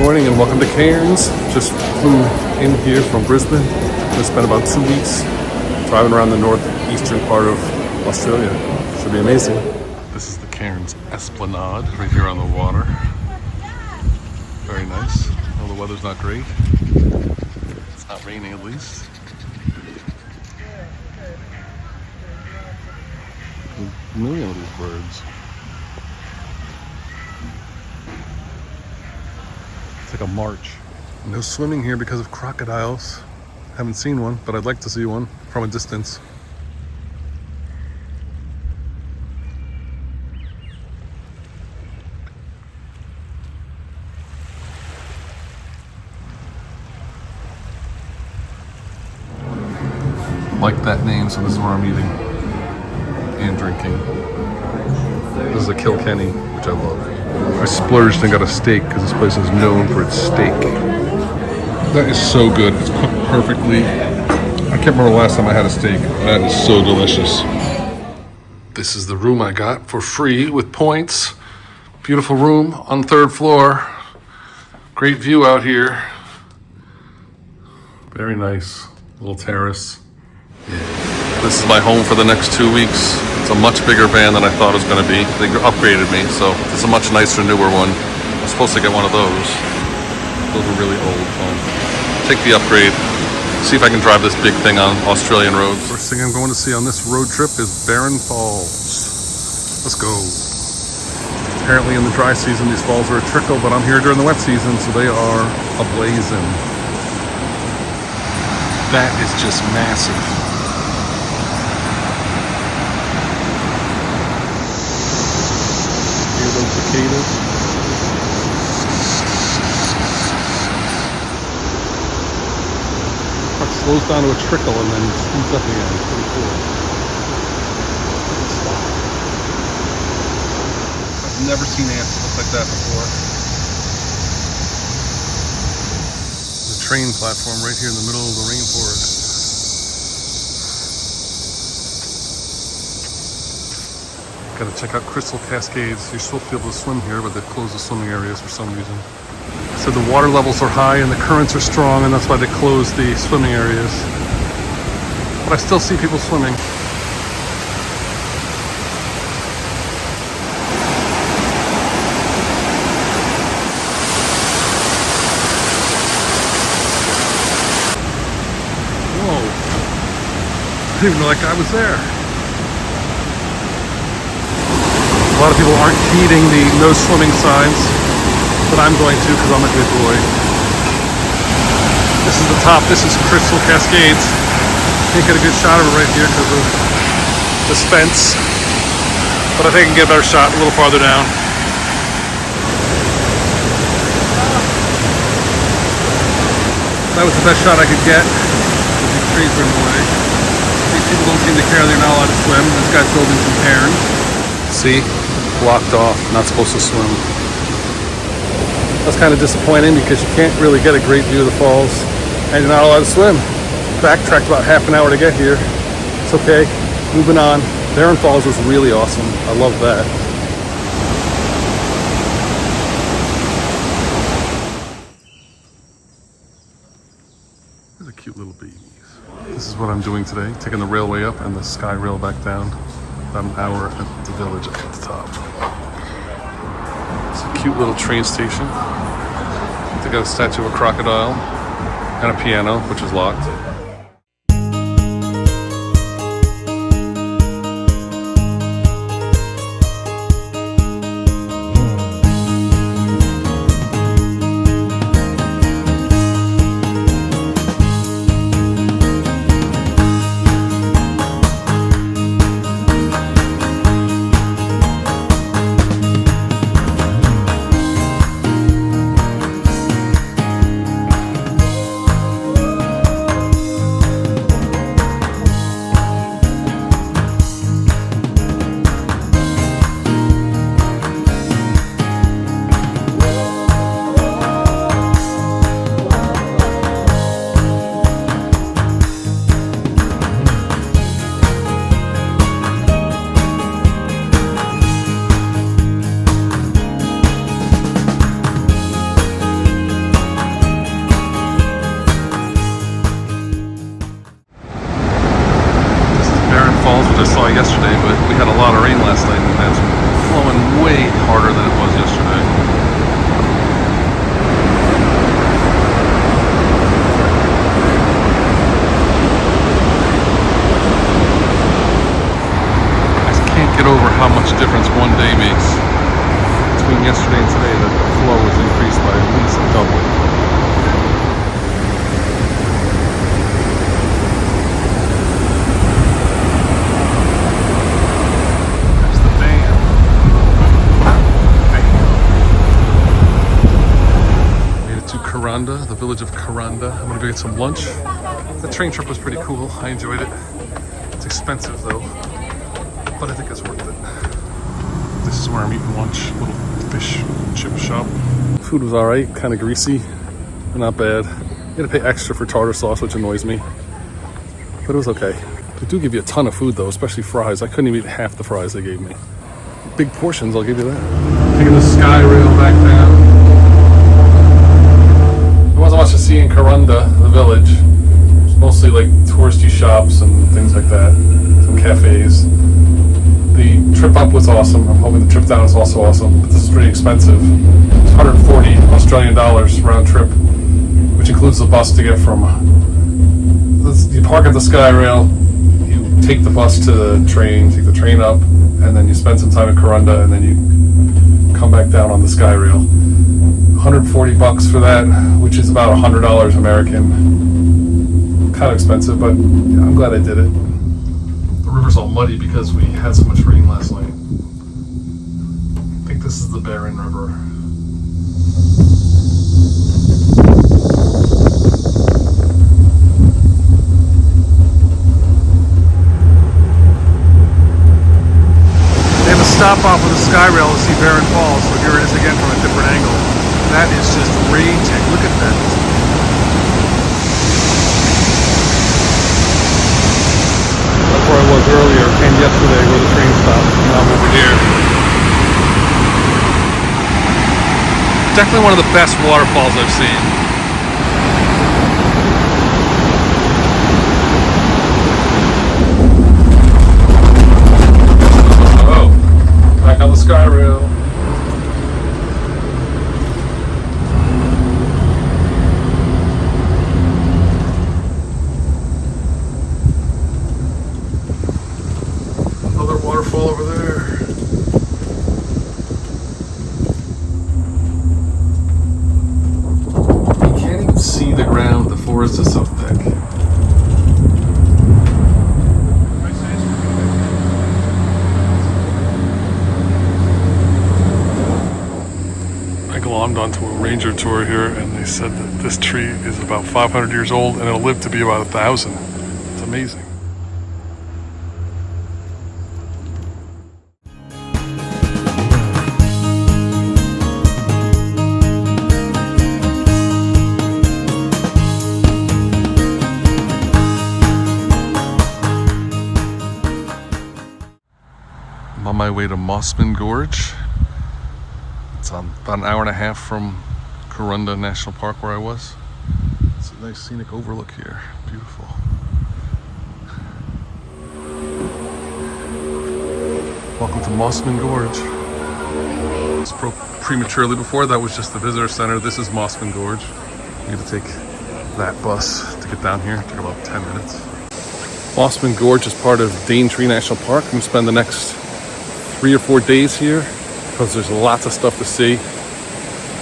morning and welcome to Cairns. Just flew in here from Brisbane. We spent about 2 weeks driving around the northeastern part of Australia. Should be amazing. This is the Cairns Esplanade right here on the water. Very nice. Well, the weather's not great. It's not raining at least. A million of these birds. It's like a march. No swimming here because of crocodiles. Haven't seen one, but I'd like to see one from a distance. Like that name, so this is where I'm eating and drinking. This is a Kilkenny, which I love. I splurged and got a steak because this place is known for its steak. That is so good. It's cooked perfectly. I can't remember the last time I had a steak. That is so delicious. This is the room I got for free with points. Beautiful room on the 3rd floor. Great view out here. Very nice. Little terrace. This is my home for the next 2 weeks. It's a much bigger van than I thought it was going to be. They upgraded me, so it's a much nicer, newer one. I'm supposed to get one of those. Those are really old. Take the upgrade. See if I can drive this big thing on Australian roads. First thing I'm going to see on this road trip is Barron Falls. Let's go. Apparently in the dry season these falls are a trickle, but I'm here during the wet season, so they are ablazing. That is just massive. Those cicadas. It slows down to a trickle and then speeds up again. It's pretty cool. I've never seen ants that look like that before. There's a train platform right here in the middle of the rainforest. Gotta check out Crystal Cascades. You're supposed to be able to swim here, but they've closed the swimming areas for some reason. So the water levels are high and the currents are strong, and that's why they closed the swimming areas. But I still see people swimming. Whoa. I didn't even know that guy was there. A lot of people aren't heeding the no swimming signs, but I'm going to because I'm a good boy. This is the top. This is Crystal Cascades. Can't get a good shot of it right here because of this fence, but I think I can get a better shot a little farther down. That was the best shot I could get because these trees are in the way. These people don't seem to care. They're not allowed to swim. This guy's building some cairns. See? Blocked off, not supposed to swim. That's kind of disappointing because you can't really get a great view of the falls and you're not allowed to swim. Backtracked about half an hour to get here. It's okay, moving on. Barron Falls was really awesome. I love that. These are cute little babies. This is what I'm doing today, taking the railway up and the sky rail back down. About an hour at the village at the top. It's a cute little train station. They got a statue of a crocodile and a piano, which is locked. one day makes. Between yesterday and today, the flow has increased by at least double. There's the band. Made it to Kuranda, the village of Kuranda. I'm gonna go get some lunch. The train trip was pretty cool. I enjoyed it. It's expensive though, but I think it's worth it. This is where I'm eating lunch, little fish chip shop. Food was all right, kind of greasy, but not bad. You had to pay extra for tartar sauce, which annoys me, but it was okay. They do give you a ton of food though, especially fries. I couldn't even eat half the fries they gave me. Big portions, I'll give you that. Taking the sky rail back down. There wasn't much to see in Kuranda, the village. It's mostly like touristy shops and things like that, some cafes. The trip up was awesome. I'm hoping the trip down is also awesome, but this is pretty expensive. It's 140 Australian dollars round trip, which includes the bus to get from, you park at the sky rail, you take the bus to the train, take the train up, and then you spend some time in Kuranda, and then you come back down on the sky rail. 140 bucks for that, which is about $100 American. Kind of expensive, but yeah, I'm glad I did it. The river's all muddy because we had so much rain last night. I think this is the Barren River. They have a stop off with a sky rail to see Barren Falls, so here it is again from a different angle. That is just raging. Look at that. That's where I was earlier. Came yesterday where the train stopped. Now I'm over here. Definitely one of the best waterfalls I've seen. Oh, back on the sky rail. Waterfall over there. You can't even see the ground. The forest is so thick. I glommed onto a ranger tour here, and they said that this tree is about 500 years old, and it'll live to be about 1,000. It's amazing. I'm on my way to Mossman Gorge. It's on about an hour and a half from Kuranda National Park where I was. It's a nice scenic overlook here. Beautiful. Welcome to Mossman Gorge. I spoke prematurely before. That was just the visitor center. This is Mossman Gorge. You have to take that bus to get down here. It took about 10 minutes. Mossman Gorge is part of Daintree National Park. I'm going to spend the next 3 or 4 days here because there's lots of stuff to see.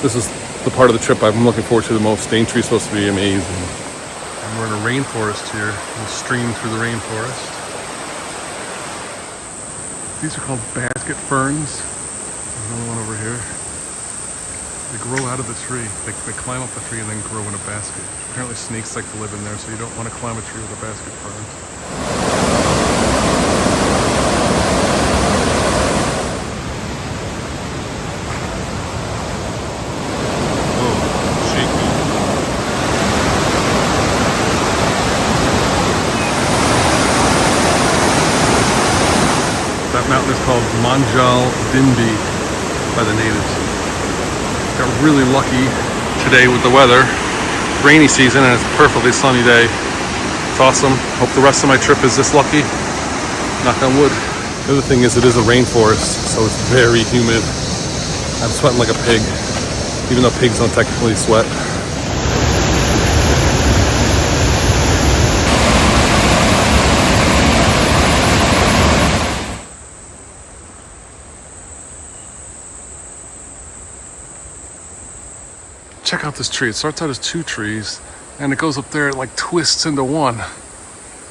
This is the part of the trip I'm looking forward to the most. Daintree is supposed to be amazing. And we're in a rainforest here. We'll stream through the rainforest. These are called basket ferns. There's another one over here. They grow out of the tree. They climb up the tree and then grow in a basket. Apparently snakes like to live in there, so you don't want to climb a tree with a basket fern. That mountain is called Manjal Dimbi by the natives. Got really lucky today with the weather. Rainy season and it's a perfectly sunny day. It's awesome. Hope the rest of my trip is this lucky. Knock on wood. The other thing is it is a rainforest, so it's very humid. I'm sweating like a pig, even though pigs don't technically sweat. Check out this tree. It starts out as 2 trees and it goes up there and like twists into one.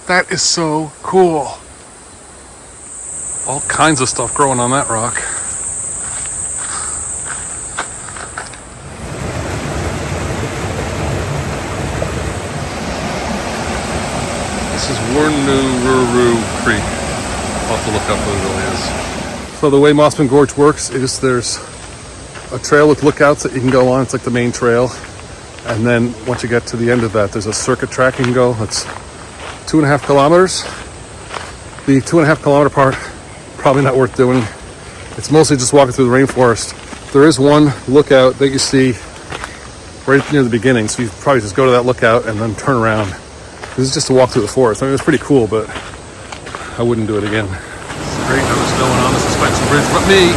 That is so cool. All kinds of stuff growing on that rock. This is Warnururu Creek. I'll have to look up what it really is. So the way Mossman Gorge works is there's a trail with lookouts that you can go on. It's like the main trail. And then once you get to the end of that, there's a circuit track you can go. It's 2.5 kilometers. The 2.5 kilometer part, probably not worth doing. It's mostly just walking through the rainforest. There is one lookout that you see right near the beginning. So you probably just go to that lookout and then turn around. This is just a walk through the forest. I mean, it's pretty cool, but I wouldn't do it again. It's great how there's no one on the suspension bridge but me.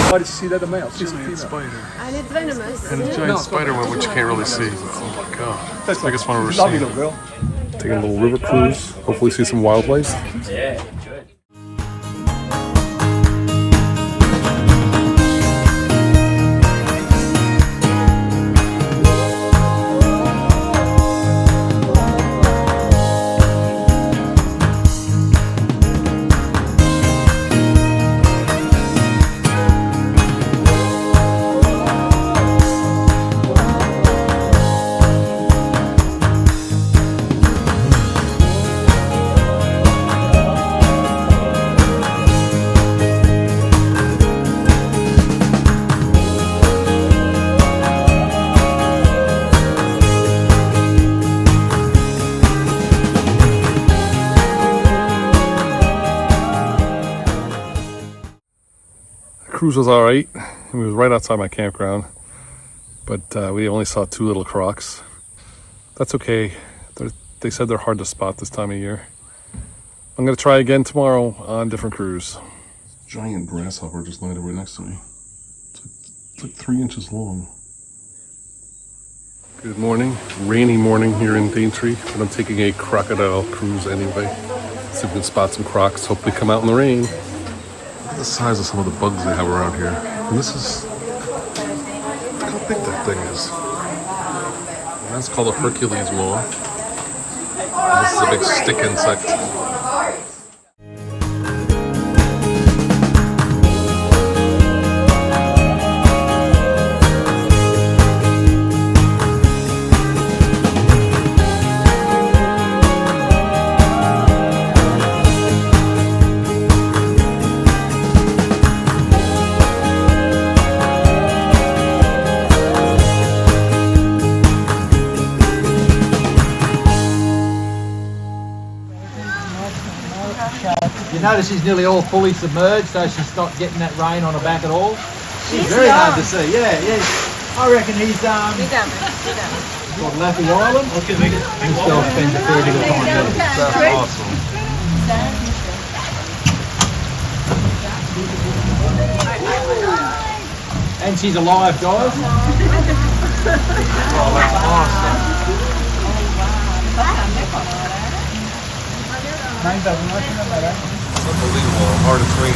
Why did you see that mouse? Giant spider. And it's venomous. And a giant spider web, which you can't really see. Oh my god. That's the biggest one I've ever Lovely seen. little girl. Taking a little river cruise. Hopefully see some wildlife. Yeah. Cruise was all right. It was right outside my campground, but we only saw 2 little crocs. That's okay. They said they're hard to spot this time of year. I'm gonna try again tomorrow on a different cruise. Giant grasshopper just landed right next to me. It's like 3 inches long. Good morning. Rainy morning here in Daintree, but I'm taking a crocodile cruise anyway. See if we can spot some crocs. Hopefully come out in the rain. Look at the size of some of the bugs they have around here. And this is, look how big that thing is. And that's called a Hercules moth. And this is a big stick insect. You notice she's nearly all fully submerged, so she's not getting that rain on her back at all. She's He's very young. hard to see. Yeah. I reckon he's called Laffy Island. This girl spends a fair bit of time there. That's awesome. And she's alive, guys. Oh, that's awesome. Unbelievable, hard to train.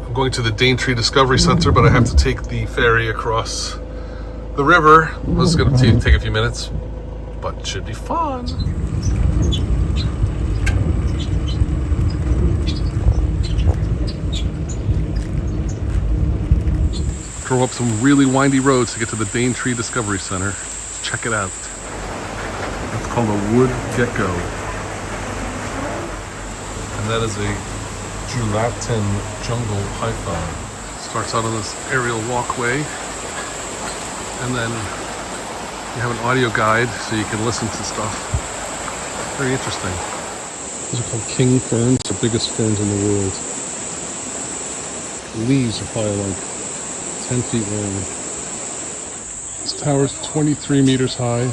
I'm going to the Daintree Discovery Center, but I have to take the ferry across the river. This is going to take a few minutes, but it should be fun. Drove up some really windy roads to get to the Daintree Discovery Center. Let's check it out. It's called a wood gecko. And that is a gelatin jungle python. Starts out on this aerial walkway. And then you have an audio guide so you can listen to stuff. Very interesting. These are called king ferns, the biggest ferns in the world. The leaves are probably like 10 feet long. This tower is 23 meters high.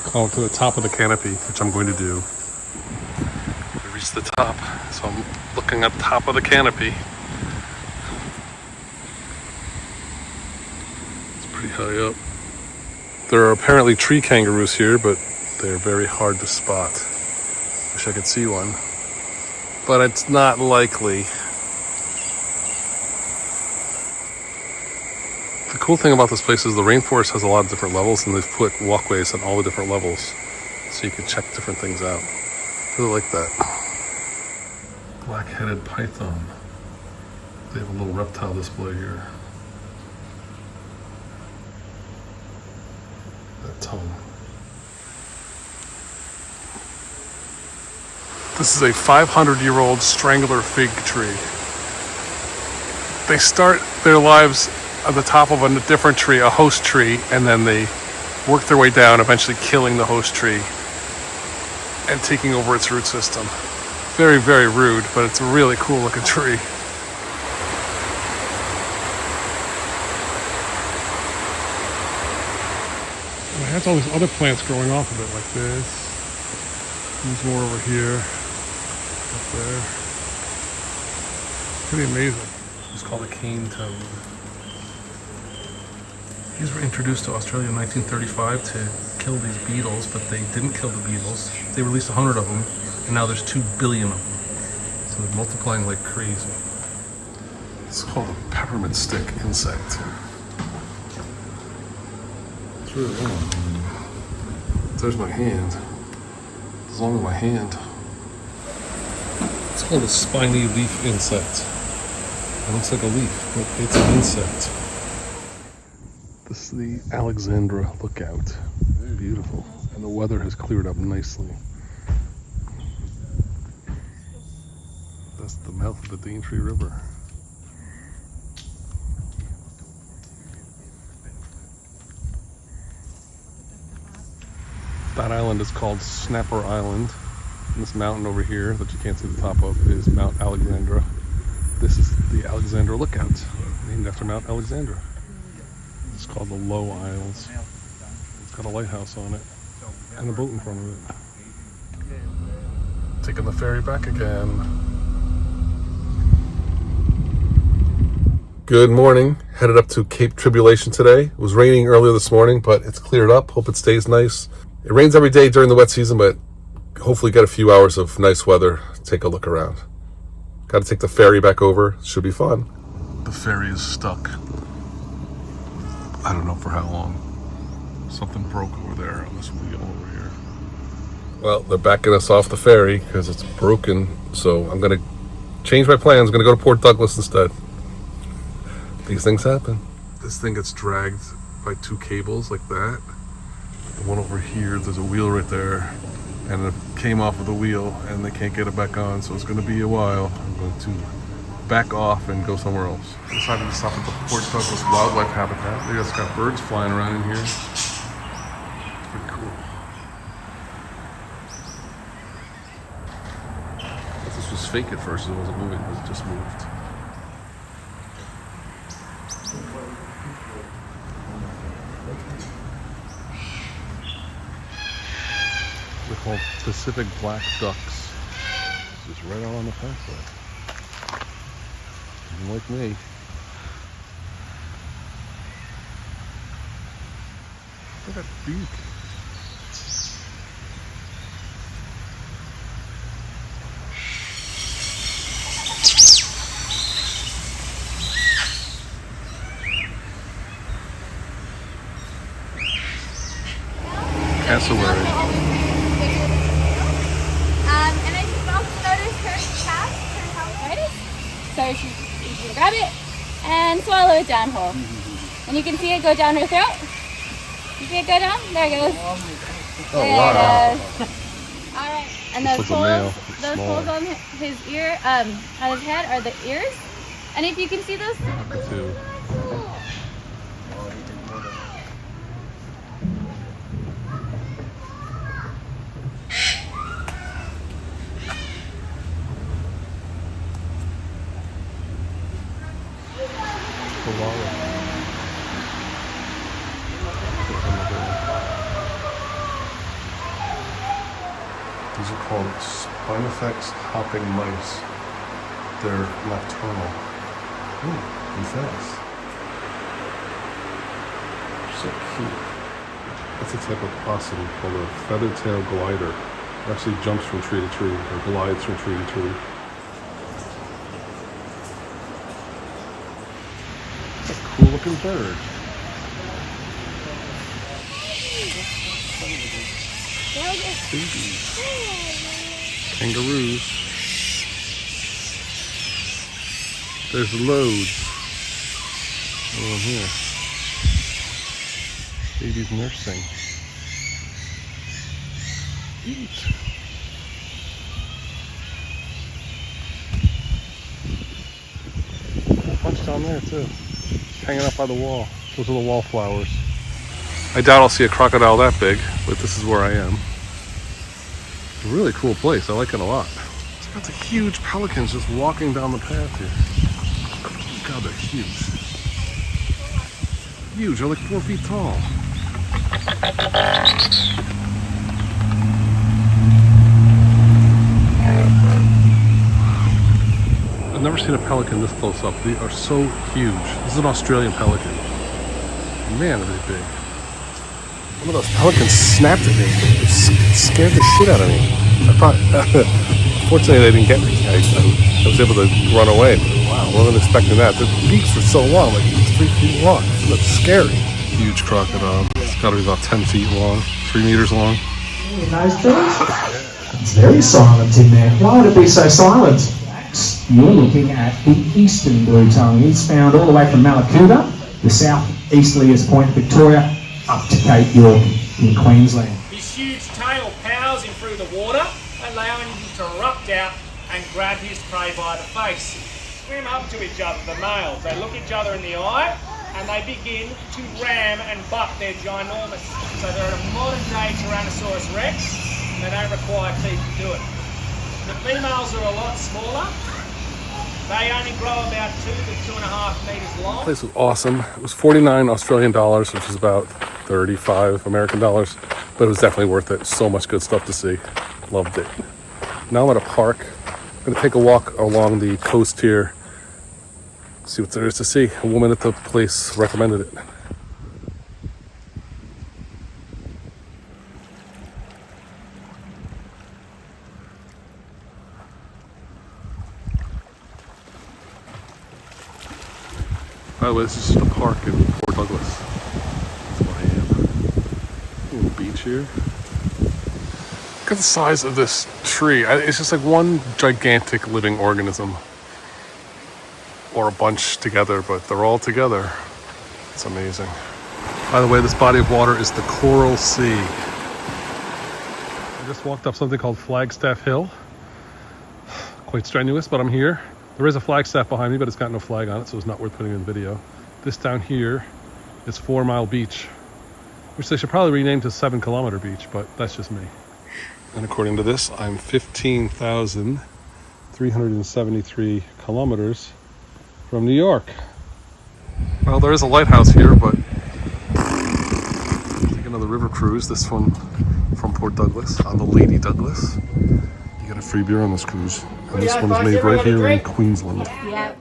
Call to the top of the canopy, which I'm going to do. We reached the top, so I'm looking at the top of the canopy. It's pretty high up. There are apparently tree kangaroos here, but they're very hard to spot. Wish I could see one. But it's not likely. The cool thing about this place is the rainforest has a lot of different levels, and they've put walkways on all the different levels so you can check different things out. Really like that. Black-headed python. They have a little reptile display here. That tongue. This is a 500-year-old strangler fig tree. They start their lives at the top of a different tree, a host tree, and then they work their way down, eventually killing the host tree and taking over its root system. Very, very rude, but it's a really cool looking tree. And it has all these other plants growing off of it, like this. There's more over here, up there. Pretty amazing. It's called a cane toad. These were introduced to Australia in 1935 to kill these beetles, but they didn't kill the beetles. They released 100 of them, and now there's 2 billion of them. So they're multiplying like crazy. It's called a peppermint stick insect. It's really long. There's my hand. As long as my hand. It's called a spiny leaf insect. It looks like a leaf, but it's an insect. This is the Alexandra Lookout. Beautiful. And the weather has cleared up nicely. That's the mouth of the Daintree River. That island is called Snapper Island. And this mountain over here that you can't see the top of is Mount Alexandra. This is the Alexandra Lookout, named after Mount Alexandra. It's called the Low Isles. It's got a lighthouse on it and a boat in front of it. Taking the ferry back again. Good morning. Headed up to Cape Tribulation today. It was raining earlier this morning, but it's cleared up. Hope it stays nice. It rains every day during the wet season, but hopefully get a few hours of nice weather. Take a look around. Got to take the ferry back over. Should be fun. The ferry is stuck. I don't know for how long. Something broke over there on this wheel over here. Well, they're backing us off the ferry because it's broken. So I'm going to change my plans. I'm going to go to Port Douglas instead. These things happen. This thing gets dragged by 2 cables like that. The one over here, there's a wheel right there. And it came off of the wheel and they can't get it back on. So it's going to be a while. I'm going to back off and go somewhere else. Decided to stop at the Port Douglas Wildlife Habitat. They just got birds flying around in here. Pretty cool. I thought this was fake at first. It wasn't moving, but it just moved. They're called Pacific black ducks. Just right out on the pathway. Like me. Look at that beak. Cassowary. And I just also noticed her calf, her arthritis. So you can grab it and swallow it down whole. And you can see it go down her throat. You see it go down? There it goes. Oh, wow. There it goes. All right. And those male. those holes on his ear, on his head are the ears. And if you can see those. Too. These are called Spinifex hopping mice. They're nocturnal. Ooh, and fast. So cute. That's a type of possum called a feather-tailed glider. It actually jumps from tree to tree, or glides from tree to tree. That's a cool looking bird. Babies. Kangaroos. There's loads. Oh, here. Babies nursing. Eat. A bunch down there too. Hanging up by the wall. Those are the wallflowers. I doubt I'll see a crocodile that big, but this is where I am. It's a really cool place. I like it a lot. It's got the huge pelicans just walking down the path here. God, they're huge. Huge. They're like 4 feet tall. I've never seen a pelican this close up. They are so huge. This is an Australian pelican. Man, are they big. One of those pelicans snapped at me. It scared the shit out of me. I thought, fortunately they didn't get me. I was able to run away. But wow, I wasn't expecting that. The beaks are so long, like 3 feet long. That's scary. Huge crocodile. It's got to be about 10 feet long, 3 meters long. Those trees? It's very silent in there. Why would it be so silent? You're looking at the eastern blue-tongue. It's found all the way from Malakuta, the south-easterliest point of Victoria, up to Cape York in Queensland. His huge tail powers him through the water, allowing him to erupt out and grab his prey by the face. Swim up to each other, the males. They look each other in the eye and they begin to ram and butt their ginormous. So they're a modern day Tyrannosaurus Rex and they don't require teeth to do it. The females are a lot smaller. They only grow about 2 to 2.5 meters long. The place was awesome. It was 49 Australian dollars, which is about 35 American dollars, but it was definitely worth it. So much good stuff to see. Loved it. Now I'm at a park. I'm going to take a walk along the coast here, see what there is to see. A woman at the place recommended it. By the way, this is just a park in Port Douglas. That's where I am. Little beach here. Look at the size of this tree. It's just like one gigantic living organism. Or a bunch together, but they're all together. It's amazing. By the way, this body of water is the Coral Sea. I just walked up something called Flagstaff Hill. Quite strenuous, but I'm here. There is a flagstaff behind me, but it's got no flag on it, so it's not worth putting in the video. This down here is 4 Mile Beach, which they should probably rename to 7 Kilometer Beach, but that's just me. And according to this, I'm 15,373 kilometers from New York. Well, there is a lighthouse here, but take another river cruise, this one from Port Douglas, on the Lady Douglas. You get a free beer on this cruise. And this one's made right here in Queensland. Yeah.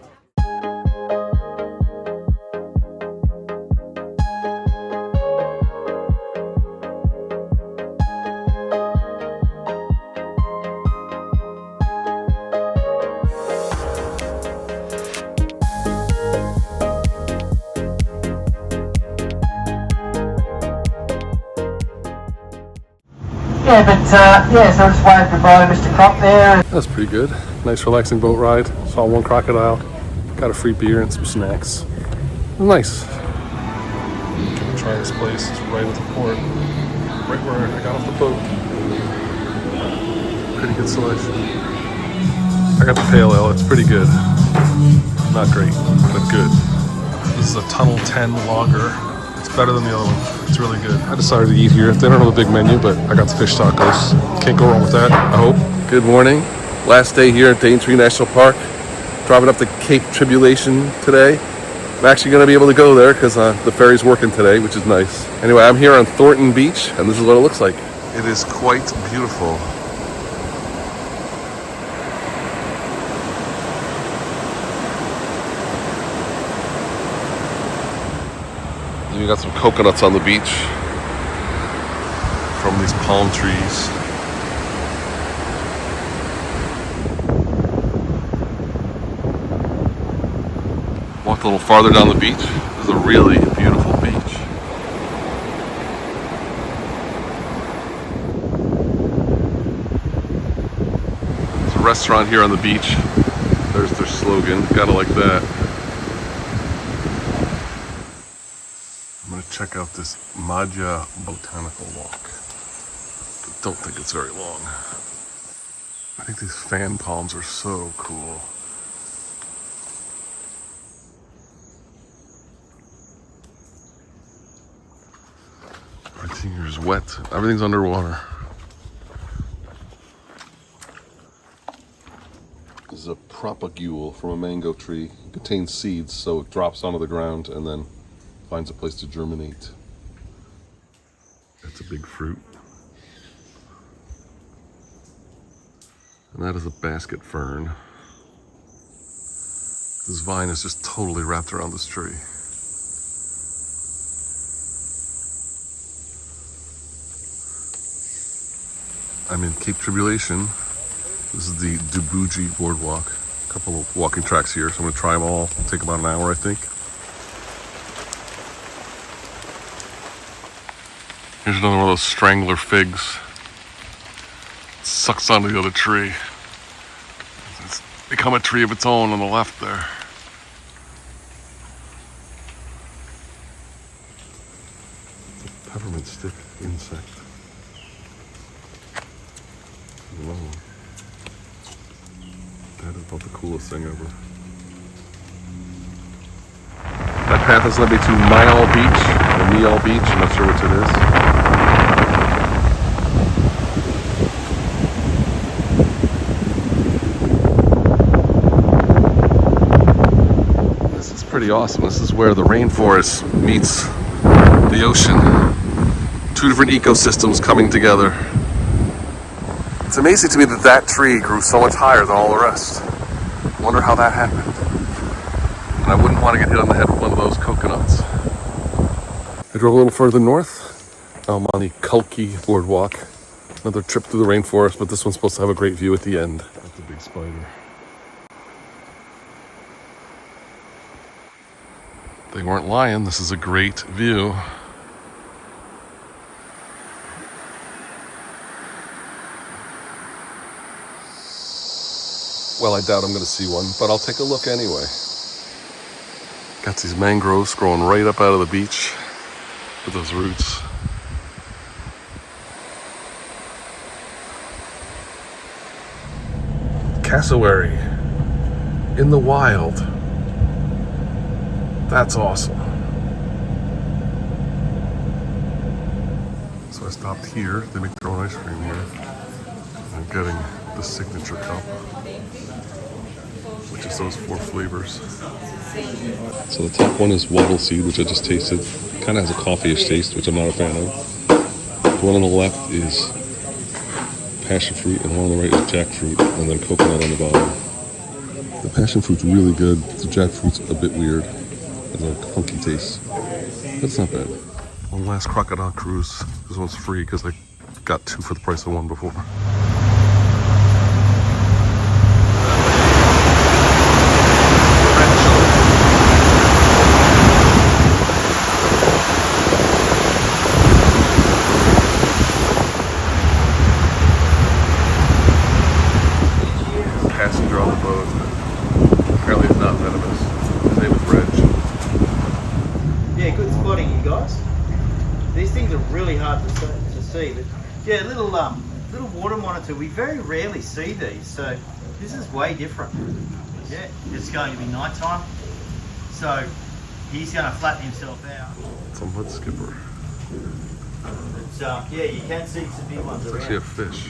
Yeah, but so I just waved goodbye to Mr. Crop there. That's pretty good. Nice relaxing boat ride. Saw one crocodile. Got a free beer and some snacks. Nice. Gonna try this place. It's right at the port. Right where I got off the boat. Pretty good selection. I got the pale ale. It's pretty good. Not great, but good. This is a Tunnel 10 lager. It's better than the other one. It's really good. I decided to eat here. They don't have a big menu, but I got the fish tacos. Can't go wrong with that, I hope. Good morning. Last day here at Daintree National Park. Driving up the Cape Tribulation today. I'm actually going to be able to go there because the ferry's working today, which is nice. Anyway, I'm here on Thornton Beach, and this is what it looks like. It is quite beautiful. You got some coconuts on the beach from these palm trees. walked a little farther down the beach. This is a really beautiful beach. There's a restaurant here on the beach. There's their slogan. Gotta like that. I'm gonna check out this Madja Botanical Walk. Don't think it's very long. I think these fan palms are so cool. Everything here is wet. Everything's underwater. This is a propagule from a mango tree. It contains seeds, so it drops onto the ground and then finds a place to germinate. That's a big fruit. And that is a basket fern. This vine is just totally wrapped around this tree. I'm in Cape Tribulation. This is the Dubuji Boardwalk. A couple of walking tracks here, so I'm gonna try them all. It'll take about an hour, I think. Here's another one of those strangler figs. It sucks onto the other tree. It's become a tree of its own on the left there. It's a peppermint stick insect. Whoa. That is about the coolest thing ever. That path has led me to Myall Beach, or Myall Beach, I'm not sure which it is. This is pretty awesome. This is where the rainforest meets the ocean. Two different ecosystems coming together. It's amazing to me that that tree grew so much higher than all the rest. I wonder how that happened. And I wouldn't want to get hit on the head with one of those coconuts. I drove a little further north. I'm on the Kulki Boardwalk. Another trip through the rainforest, but this one's supposed to have a great view at the end. That's a big spider. They weren't lying. This is a great view. Well, I doubt I'm going to see one, but I'll take a look anyway. Got these mangroves growing right up out of the beach with those roots. Cassowary in the wild. That's awesome. So I stopped here. They make their own ice cream here. I'm getting the signature cup, which is those 4 flavors. So the top one is wattle seed, which I just tasted. Kind of has a coffee-ish taste, which I'm not a fan of. The one on the left is passion fruit, and the one on the right is jackfruit, and then coconut on the bottom. The passion fruit's really good. The jackfruit's a bit weird. It's a funky taste. That's not bad. One last crocodile cruise. This one's free because I got 2 for the price of 1 before. Passenger on the boat. Apparently it's not venomous. His name is Reg. Yeah, good spotting, you guys. These things are really hard to see, but yeah, little water monitor. We very rarely see these, so this is way different. Yeah, it's going to be nighttime, so he's going to flatten himself out. It's a mud skipper. But yeah, you can see some big ones It's around. actually a fish.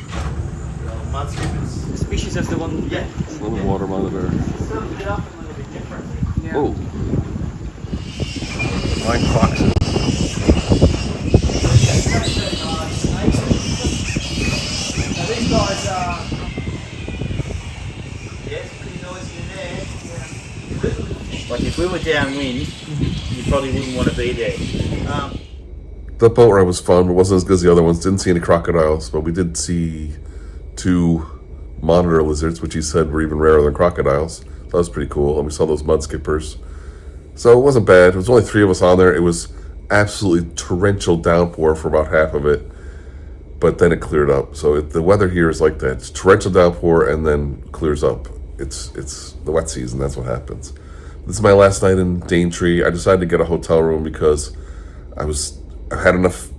Mud skippers. Species of the one. Yeah. It's a little water monitor. Sort of lit up a little bit different. Yeah. Oh. 9 foxes. So these guys are. Yeah, it's pretty noisy in there. Like if we were downwind, you probably wouldn't want to be there. The boat ride was fun, but wasn't as good as the other ones. Didn't see any crocodiles, but we did see 2 monitor lizards, which he said were even rarer than crocodiles. That was pretty cool. And we saw those mud skippers. So it wasn't bad. It was only 3 of us on there. It was absolutely torrential downpour for about half of it, but then it cleared up. So the weather here is like that. It's torrential downpour and then clears up. It's the wet season. That's what happens. This is my last night in Daintree. I decided to get a hotel room because I had enough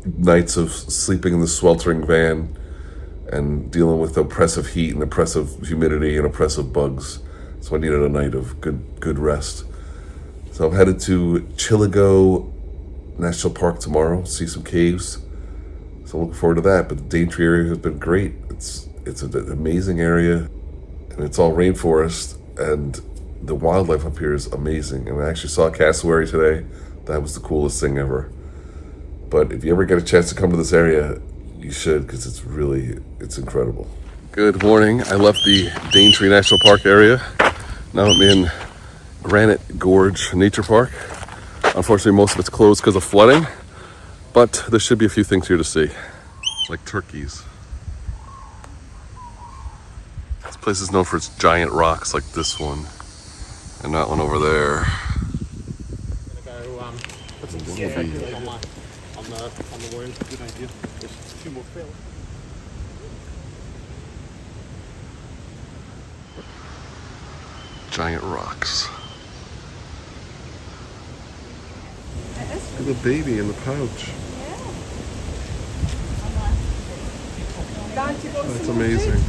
nights of sleeping in the sweltering van and dealing with oppressive heat and oppressive humidity and oppressive bugs. So I needed a night of good rest. So I'm headed to Chillago National Park tomorrow, see some caves. So I'm looking forward to that. But the Daintree area has been great. It's an amazing area, and it's all rainforest, and the wildlife up here is amazing. And I actually saw a cassowary today. That was the coolest thing ever. But if you ever get a chance to come to this area, you should, because it's incredible. Good morning. I left the Daintree National Park area. Now I'm in Granite Gorge Nature Park. Unfortunately, most of it's closed because of flooding, but there should be a few things here to see, like turkeys. This place is known for its giant rocks, like this one, and that one over there. That's a wallaby. On the wound. Good idea. There's 2 more fill. Giant rocks. Look at the baby in the pouch. That's amazing.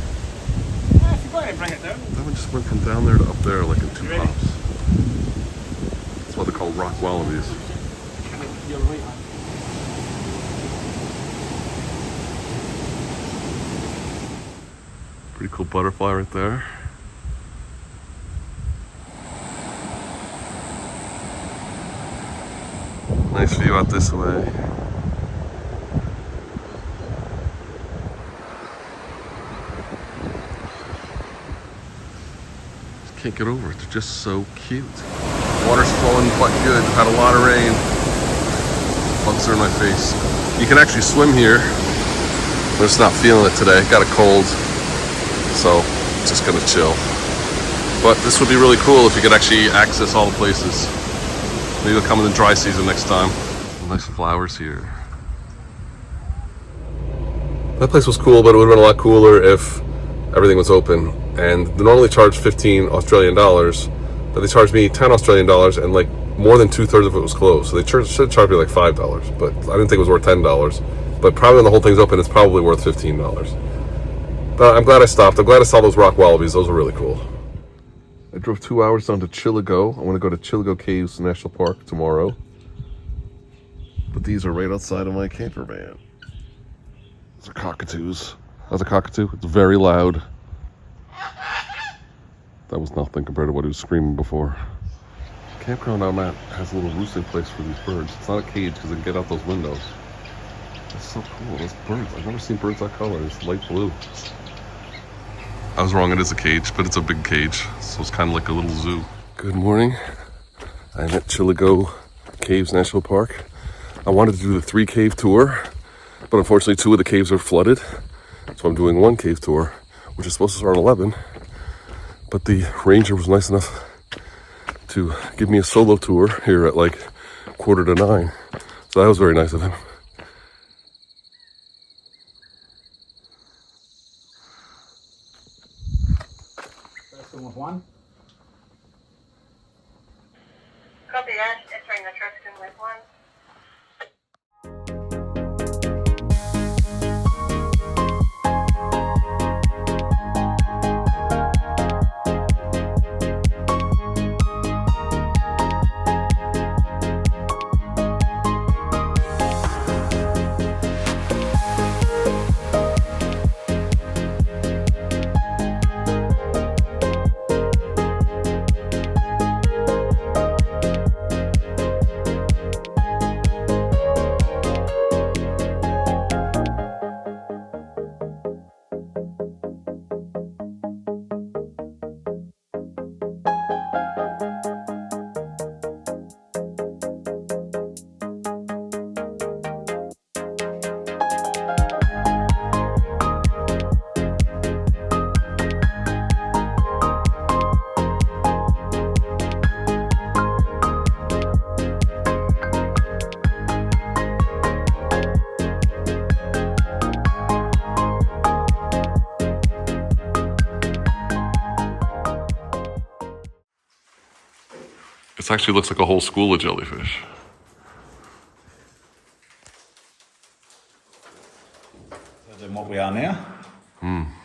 That one just went from down there to up there like in 2 hops. That's why they're called rock wallabies. Pretty cool butterfly right there. Nice view out this way. Just can't get over it. They're just so cute. Water's flowing quite good. We've had a lot of rain. Bugs are in my face. You can actually swim here. I'm just not feeling it today. Got a cold, so just gonna chill. But this would be really cool if you could actually access all the places. Maybe you'll come in the dry season next time. Nice flowers here. That place was cool, but it would have been a lot cooler if everything was open. And they normally charge 15 Australian dollars, but they charged me 10 Australian dollars, and like more than 2/3 of it was closed. So they should have charged me like $5, but I didn't think it was worth $10. But probably when the whole thing's open, it's probably worth $15. But I'm glad I stopped. I'm glad I saw those rock wallabies. Those were really cool. I drove 2 hours down to Chillago. I want to go to Chillago Caves National Park tomorrow. But these are right outside of my camper van. Those are cockatoos. That's a cockatoo. It's very loud. That was nothing compared to what he was screaming before. Campground I'm at has a little roosting place for these birds. It's not a cage because they can get out those windows. That's so cool. Those birds. I've never seen birds that color. It's light blue. I was wrong. It is a cage, but it's a big cage. So it's kind of like a little zoo. Good morning. I'm at Chillago Caves National Park. I wanted to do the 3 cave tour, but unfortunately 2 of the caves are flooded. So I'm doing 1 cave tour, which is supposed to start at 11. But the ranger was nice enough to give me a solo tour here at like 8:45. So that was very nice of him. First one with 1. Copy that. Entering the Truscott with 1. This actually looks like a whole school of jellyfish. Than what we are now.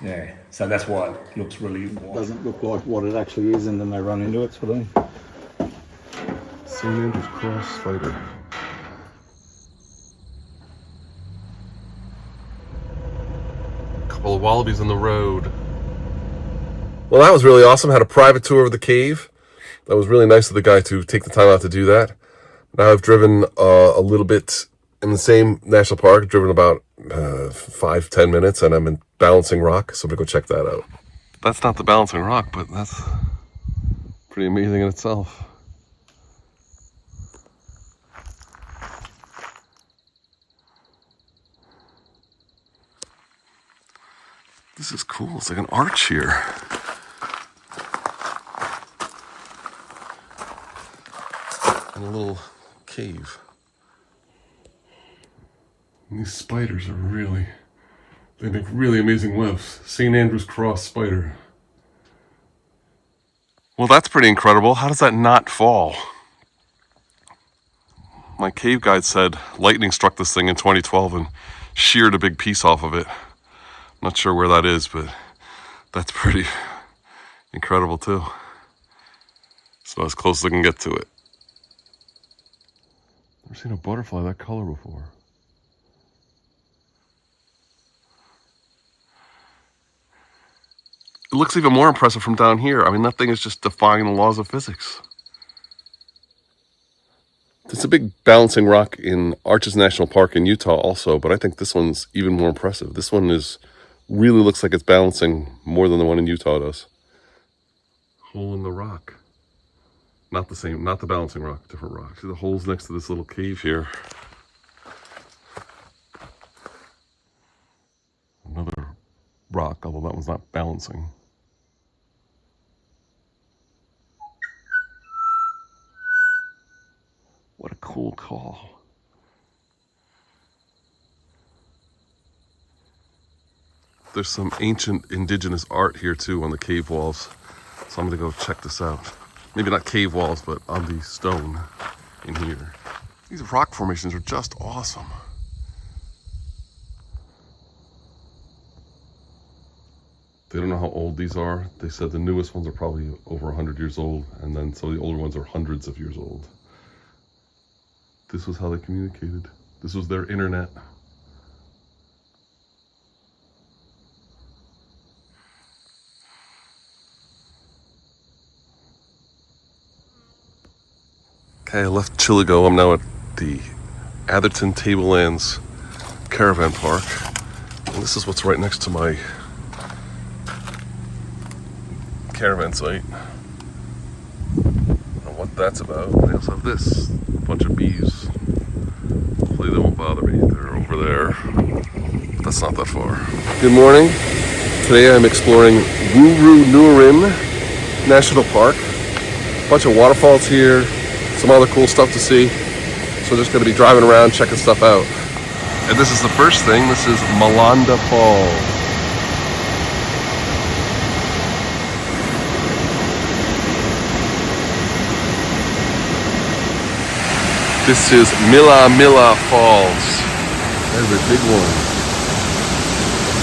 Yeah, so that's why it looks really doesn't look like what it actually is, and then they run into it, sort of thing. St. Andrew's Cross spider. Couple of wallabies on the road. Well, that was really awesome. Had a private tour of the cave. That was really nice of the guy to take the time out to do that. Now I've driven a little bit in the same national park, driven about 5-10 minutes, and I'm in Balancing Rock, so I'm gonna go check that out. That's not the Balancing Rock, but that's pretty amazing in itself. This is cool. It's like an arch here. And a little cave. And these spiders are really, they make really amazing webs. St. Andrew's Cross spider. Well, that's pretty incredible. How does that not fall? My cave guide said lightning struck this thing in 2012 and sheared a big piece off of it. Not sure where that is, but that's pretty incredible too. So as close as I can get to it. Never seen a butterfly that color before. It looks even more impressive from down here. I mean, that thing is just defying the laws of physics. There's a big balancing rock in Arches National Park in Utah also, but I think this one's even more impressive. This one really looks like it's balancing more than the one in Utah does. Hole in the rock. Not the same, not the balancing rock, different rock. See the holes next to this little cave here. Another rock, although that one's not balancing. What a cool call. There's some ancient indigenous art here too on the cave walls. So I'm gonna go check this out. Maybe not cave walls, but on the stone in here. These rock formations are just awesome. They don't know how old these are. They said the newest ones are probably over 100 years old, and then some of the older ones are hundreds of years old. This was how they communicated. This was their internet. Okay, I left Chillago. I'm now at the Atherton Tablelands Caravan Park. And this is what's right next to my caravan site. I don't know what that's about. They also have this, a bunch of bees. Hopefully they won't bother me. They're over there. That's not that far. Good morning. Today I'm exploring Wuru-Nurim National Park. A bunch of waterfalls here, some other cool stuff to see. So we're just gonna be driving around, checking stuff out. And this is the first thing. This is Malanda Falls. This is Mila Mila Falls. There's a big one.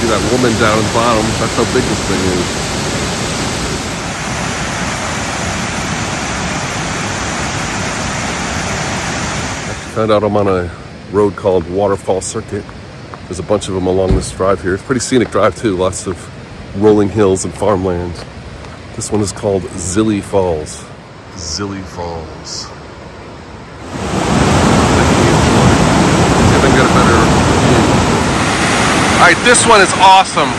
See that woman down at the bottom? That's how big this thing is. I found out I'm on a road called Waterfall Circuit. There's a bunch of them along this drive here. It's a pretty scenic drive too. Lots of rolling hills and farmland. This one is called Zilly Falls. Zilly Falls. Alright, this one is awesome.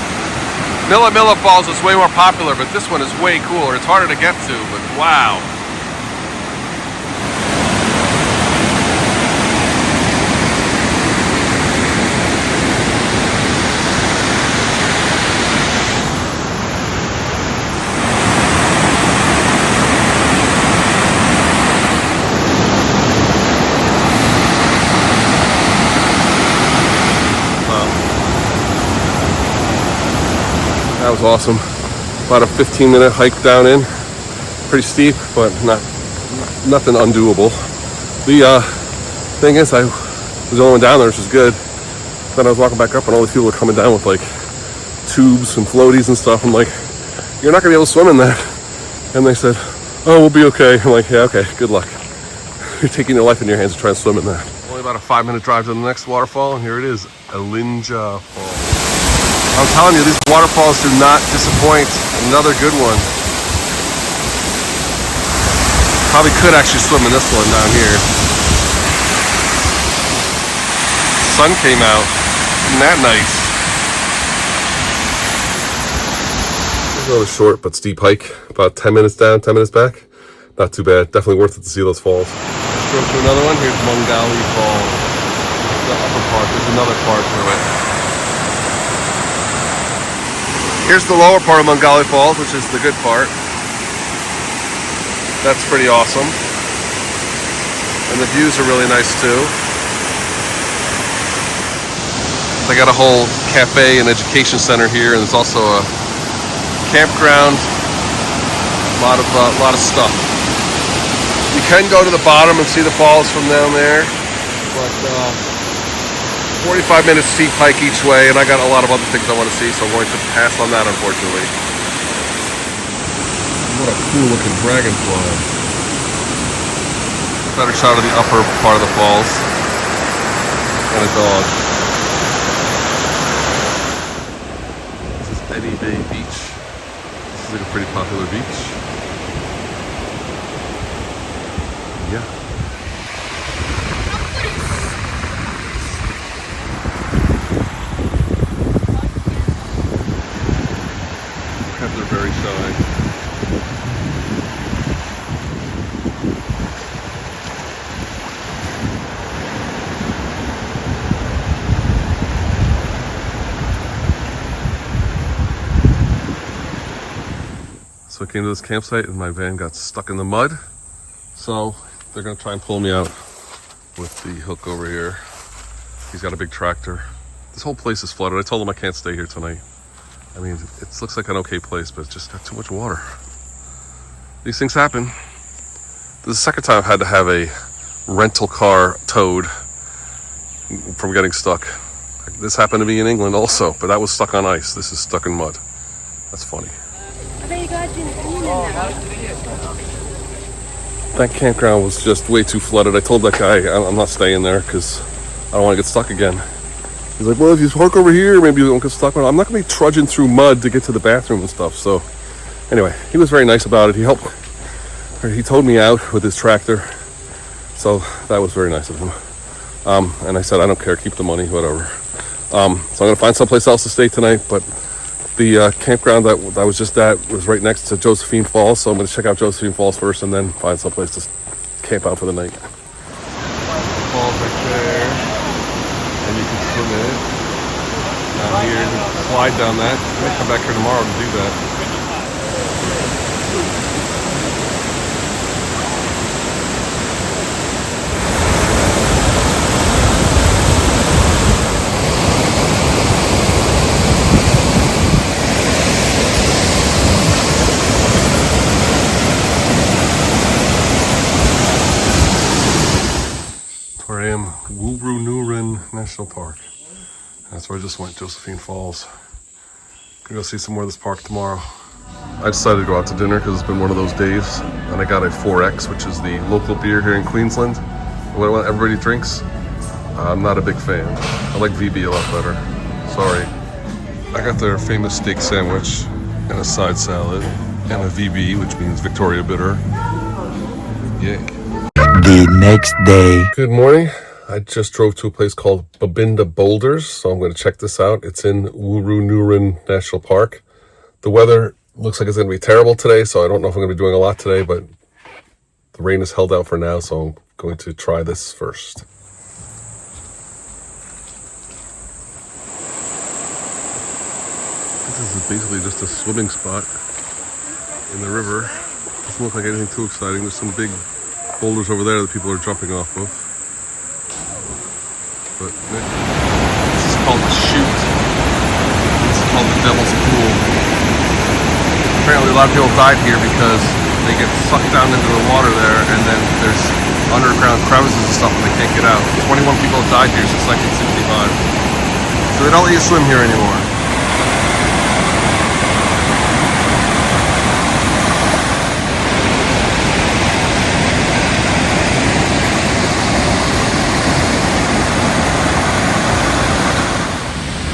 Mila Mila Falls is way more popular, but this one is way cooler. It's harder to get to, but wow. That was awesome. About a 15-minute hike down in. Pretty steep, but not nothing undoable. The thing is, I was the only one down there, which was good. Then I was walking back up, and all these people were coming down with like tubes and floaties and stuff. I'm like, you're not gonna be able to swim in that. And they said, oh, we'll be okay. I'm like, yeah, okay, good luck. You're taking your life in your hands to try and swim in that. Only about a 5-minute drive to the next waterfall, and here it is, Elinja Falls. I'm telling you, these waterfalls do not disappoint. Another good one. Probably could actually swim in this one down here. Sun came out. Isn't that nice? Another short but steep hike. About 10 minutes down, 10 minutes back. Not too bad. Definitely worth it to see those falls. Let's go to another one. Here's Mungali Falls. The upper part. There's another part to it. Here's the lower part of Mungali Falls, which is the good part. That's pretty awesome. And the views are really nice too. They got a whole cafe and education center here, and there's also a campground. A lot of stuff. You can go to the bottom and see the falls from down there, but 45-minute steep hike each way, and I got a lot of other things I want to see, so I'm going to pass on that, unfortunately. What a cool looking dragonfly. Better shot of the upper part of the falls. And a dog. This is Any Bay Beach. This is like a pretty popular beach. Yeah. They're very shy. So I came to this campsite and my van got stuck in the mud. So they're gonna try and pull me out with the hook over here. He's got a big tractor. This whole place is flooded. I told him I can't stay here tonight. I mean, it looks like an okay place, but it's just got too much water. These things happen. This is the second time I've had to have a rental car towed from getting stuck. This happened to me in England also, but that was stuck on ice. This is stuck in mud. That's funny. That campground was just way too flooded. I told that guy I'm not staying there because I don't want to get stuck again. He's like, well, if you park over here, maybe you won't get stuck. I'm not going to be trudging through mud to get to the bathroom and stuff. So anyway, he was very nice about it. He towed me out with his tractor. So that was very nice of him. And I said, I don't care, keep the money, whatever. So I'm going to find someplace else to stay tonight. But the campground that I was just at was right next to Josephine Falls. So I'm going to check out Josephine Falls first and then find someplace to camp out for the night. Falls right there. And you can swim in it. Down here, you can slide down that. I might come back here tomorrow to do that. Where I am, Wooroonurin National Park. That's where I just went, Josephine Falls. Gonna go see some more of this park tomorrow. I decided to go out to dinner because it's been one of those days, and I got a 4X, which is the local beer here in Queensland. What everybody drinks. I'm not a big fan. I like VB a lot better. Sorry. I got their famous steak sandwich and a side salad and a VB, which means Victoria Bitter. Yay. The next day. Good morning. I just drove to a place called Babinda Boulders, so I'm going to check this out. It's in Wooroonurin National Park. The weather looks like it's going to be terrible today, so I don't know if I'm going to be doing a lot today, but the rain is held out for now, so I'm going to try this first. This is basically just a swimming spot in the river. Doesn't look like anything too exciting. There's some big boulders over there that people are jumping off of. But this is called the chute. This is called the Devil's Pool. Apparently a lot of people died here because they get sucked down into the water there, and then there's underground crevices and stuff, and they can't get out. 21 people have died here since 1965. So they don't let you swim here anymore.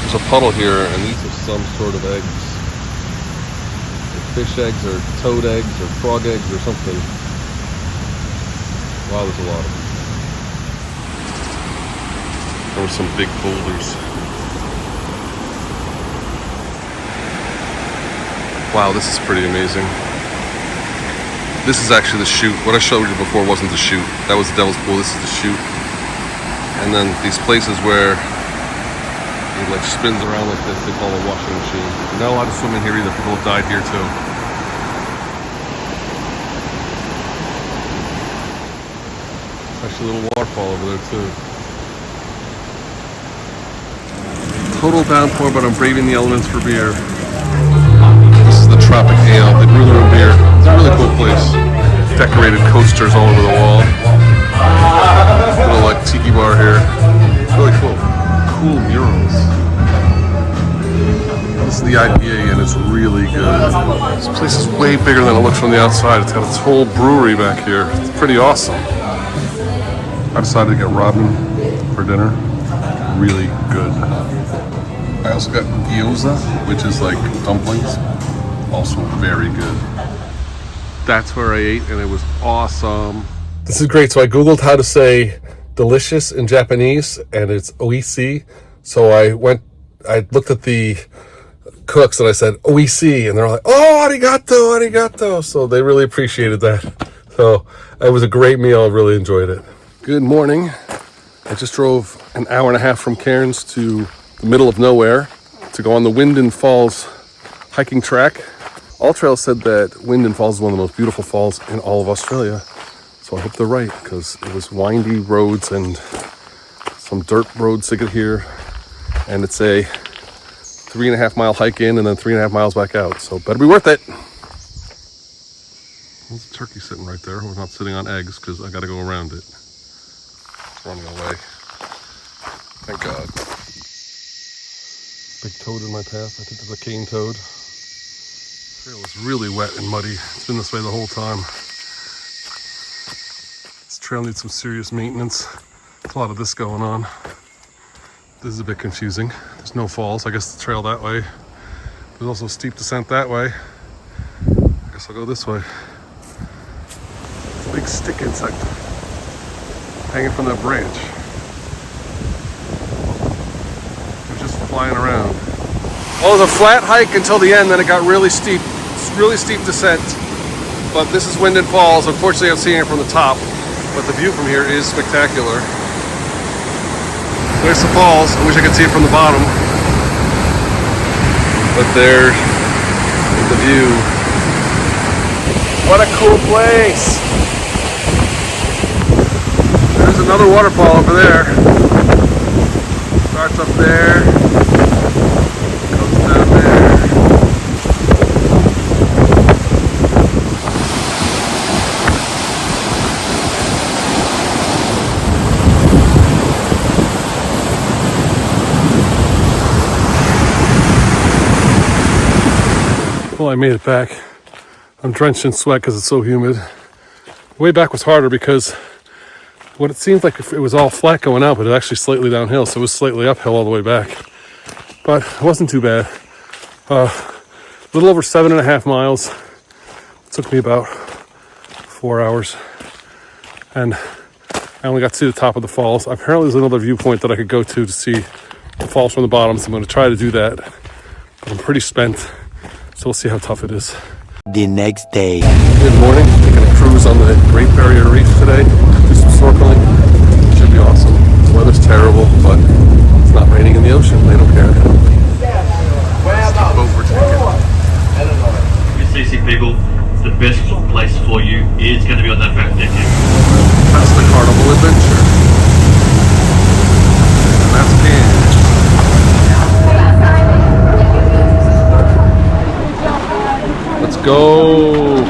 There's a puddle here, and these are some sort of eggs. Fish eggs, or toad eggs, or frog eggs, or something. Wow, there's a lot of them. There were some big boulders. Wow, this is pretty amazing. This is actually the chute. What I showed you before wasn't the chute. That was the Devil's Pool. This is the chute. And then these places where it like spins around like this, they call a washing machine. Not allowed to swim in here either. People have died here too. Actually a little waterfall over there too. Total downpour, but I'm braving the elements for beer. This is the Tropic Ale. They brew their own beer. It's a really cool place. Decorated coasters all over the wall. Little like tiki bar here. It's really cool. Cool murals. This is the IPA, and it's really good. This place is way bigger than it looks from the outside. It's got its whole brewery back here. It's pretty awesome. I decided to get ramen for dinner. Really good. I also got gyoza, which is like dumplings. Also very good. That's where I ate, and it was awesome. This is great. So I Googled how to say delicious in Japanese, and it's oishii. So I looked at the cooks and I said oishii, and they're like, oh, arigato, arigato. So they really appreciated that. So it was a great meal. I really enjoyed it. Good morning. I just drove an hour and a half from Cairns to the middle of nowhere to go on the Wyndon Falls hiking track. All Trails said that Wyndon Falls is one of the most beautiful falls in all of Australia. So I hope they're right, because it was windy roads and some dirt roads to get here. And it's a 3.5 mile hike in and then 3.5 miles back out. So better be worth it. There's a turkey sitting right there. We're not sitting on eggs because I got to go around it. It's running away. Thank God. Big toad in my path. I think there's a cane toad. The trail is really wet and muddy. It's been this way the whole time. This trail needs some serious maintenance. There's a lot of this going on. This is a bit confusing. There's no falls. I guess the trail that way. There's also a steep descent that way. I guess I'll go this way. It's a big stick insect hanging from that branch. They're just flying around. Well, it was a flat hike until the end, then it got really steep. It's really steep descent. But this is Wyndon Falls. Unfortunately, I'm seeing it from the top, but the view from here is spectacular. There's the falls. I wish I could see it from the bottom. But there's the view. What a cool place. There's another waterfall over there. Starts up there. Goes down there. Well, I made it back. I'm drenched in sweat because it's so humid. The way back was harder because what it seemed like it was all flat going out, but it actually slightly downhill, so it was slightly uphill all the way back. But it wasn't too bad. A little over 7.5 miles. It took me about 4 hours. And I only got to see the top of the falls. Apparently there's another viewpoint that I could go to see the falls from the bottom, so I'm going to try to do that. But I'm pretty spent, so we'll see how tough it is. The next day. Good morning. Taking a cruise on the Great Barrier Reef today. Do some snorkeling. Should be awesome. The weather's terrible, but it's not raining in the ocean. They don't care. That's the boat we're taking. CC people, the best place for you is going to be on that back deck here. That's the Carnival Adventure. And that's Cairns. Let's go.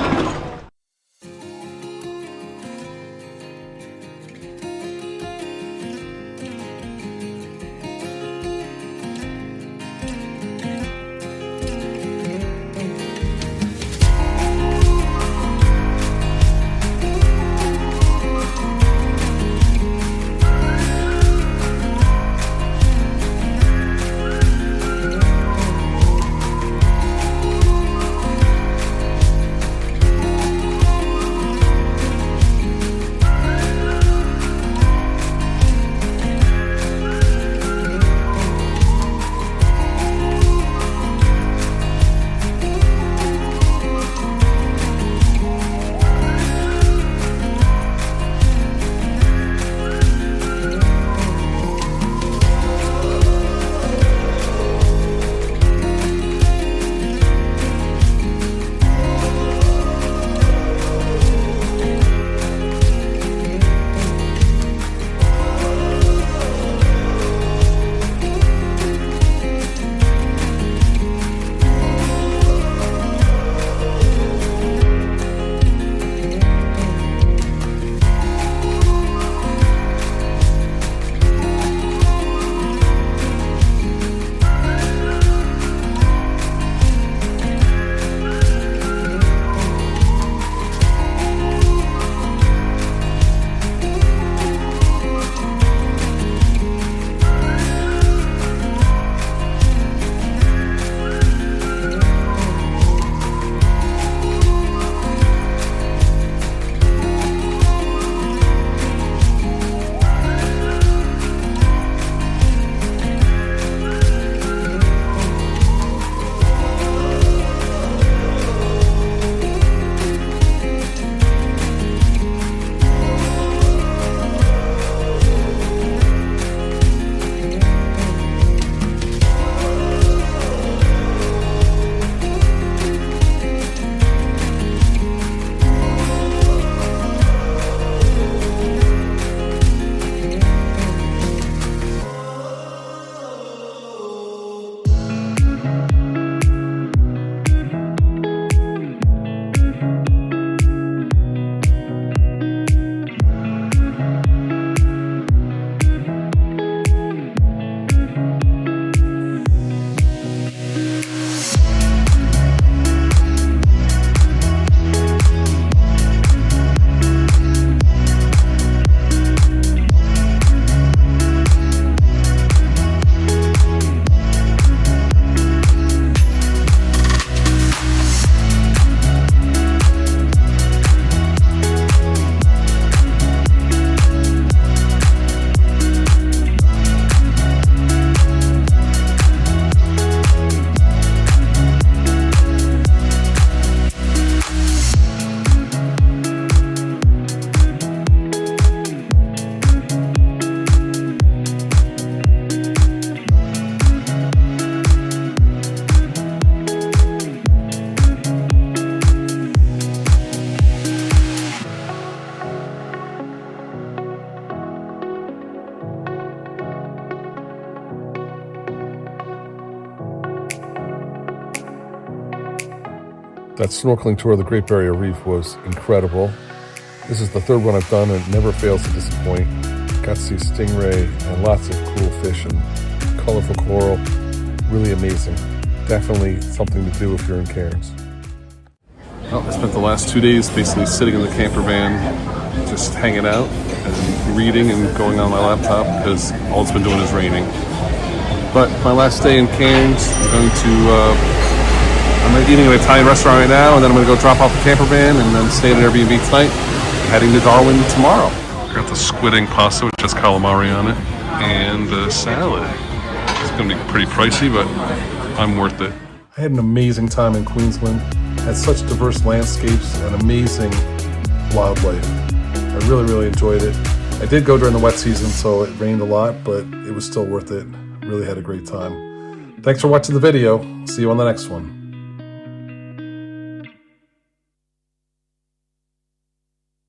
That snorkeling tour of the Great Barrier Reef was incredible. This is the third one I've done and it never fails to disappoint. Got to see stingray and lots of cool fish and colorful coral. Really amazing. Definitely something to do if you're in Cairns. Well, I spent the last 2 days basically sitting in the camper van, just hanging out and reading and going on my laptop because all it's been doing is raining. But my last day in Cairns, I'm eating at an Italian restaurant right now, and then I'm going to go drop off the camper van and then stay at an Airbnb tonight, heading to Darwin tomorrow. I got the squid ink pasta, which has calamari on it, and the salad. It's going to be pretty pricey, but I'm worth it. I had an amazing time in Queensland. Had such diverse landscapes and amazing wildlife. I really, really enjoyed it. I did go during the wet season, so it rained a lot, but it was still worth it. Really had a great time. Thanks for watching the video. See you on the next one.